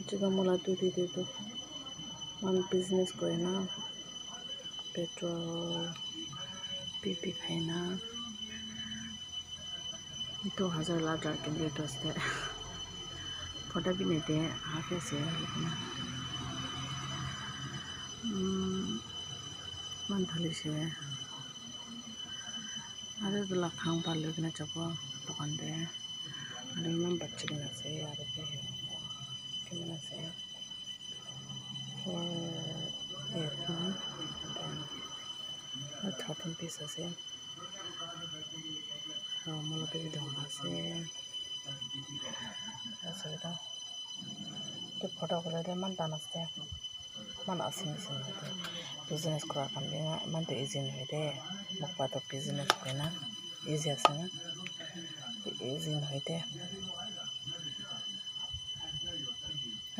Juga mulai tuh man business ko na petrol pipi khai na itu 1000 lakh টাকা rate আছে ফটা भी नहीं दे आगे से man thali se are to la khang pa le na chapa dukan de are man bacche na se are pe kemana se for earphone then 13 piece ase mala pe dong ase ase ta to photo kole de man dan ase man asin de business kora kan de man to easy hoy de mokpa to business ko na easy ase na easy hoy de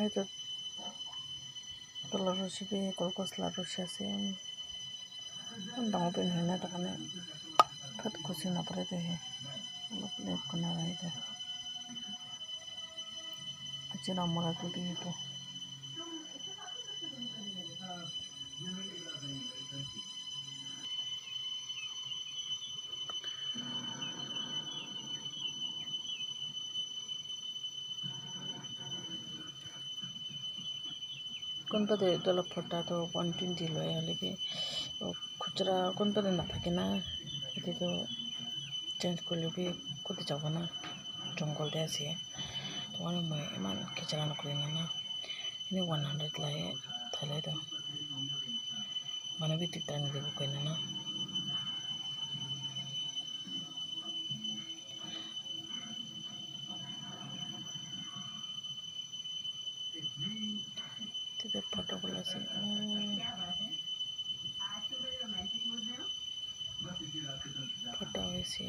ay to la roshi be kolkos la roshi ase dang pen hina ta kane phat kusi na pare de lok let ko na rahi de achira mora to di to কোনটা দে ডলা ফটা তো 120 লয় হলে কি খুচরা কোনটা না থাকে না এতে তো চেঞ্জ করলে কি কোথায় যাব না জঙ্গল দিয়ে আছে তো অনেক মই এমন খুচরা না করি না এনে 100 লাই তাহলে তো মানে বিটি টান দেব কই না তো ফটোগুলো আছে ফটো হয়েছে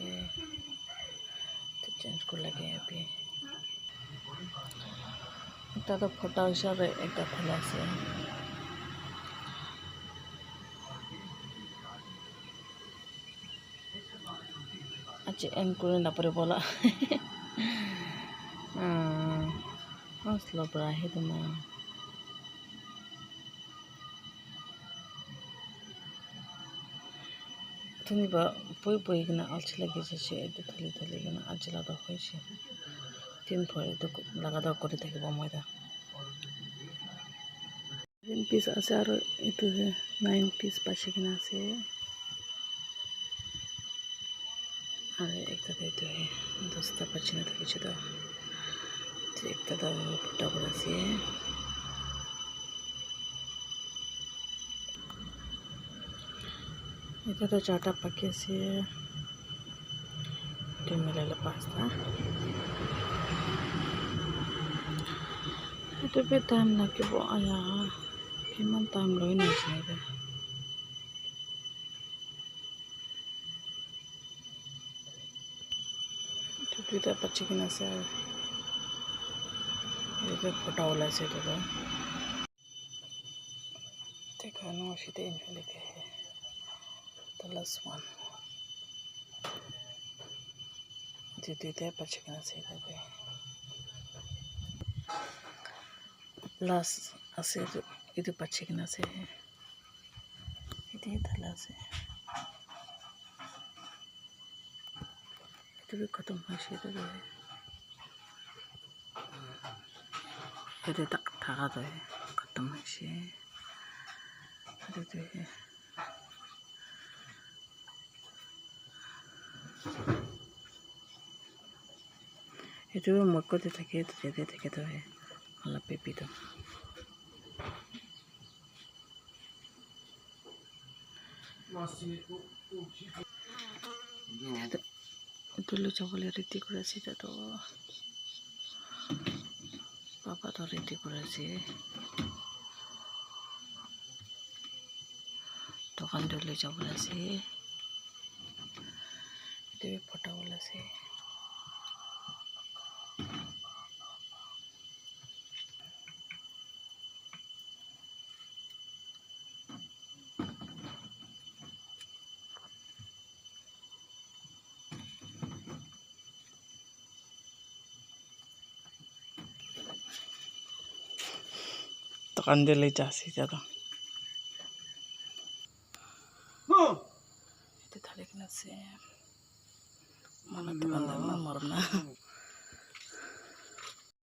তো চেঞ্জ করে লাগে अभी এটা তো ফটো হিসাবে একটা ফেলা আছে আচ্ছা এন্ড করে না পরে বলা আসলো প্রায় তোমার তুমি বা বই কিনা আলছি লাগিয়েছে সে একটু থালি কিনা আলছি লাগা হয়েছে 3 পরে তো লাগা দাও করে থাকিব ময়দা 10 পিস আছে আর এতো 9 পিস পাশে কিনা আছে আর একটা দিতে হয় 10টা পাচ্ছি না তো কিছু তো একটা দাও ফটো করে আছে এটা তো 4টা পাখি আছে এটা মিলালে 5টা এটা বে টাইম লাগিব আয়া কিমান টাইম লয় না এটা দুইটা পাচ্ছি কিনা আছে এটা ফটো ওলাইছে এটা দেখানো সেটা ইনফিনিটি the last one দুইটা পাচ্ছি কিনা আছে এটা লাস্ট আছে এটা পাচ্ছি কিনা আছে এটাই থালা আছে এটা भी खत्म হয়েছে এটা থাকা যায় खत्म হয়েছে itu mau kau tu tak tu है malah pipi tu itu lu coba lihat dekorasi tu papa tu dekorasi দোকান dulu coba sih itu foto bola sih কান্দে লইতে আসি যারা এটা থালে কিনা আছে মনে তো কান্দে মরম না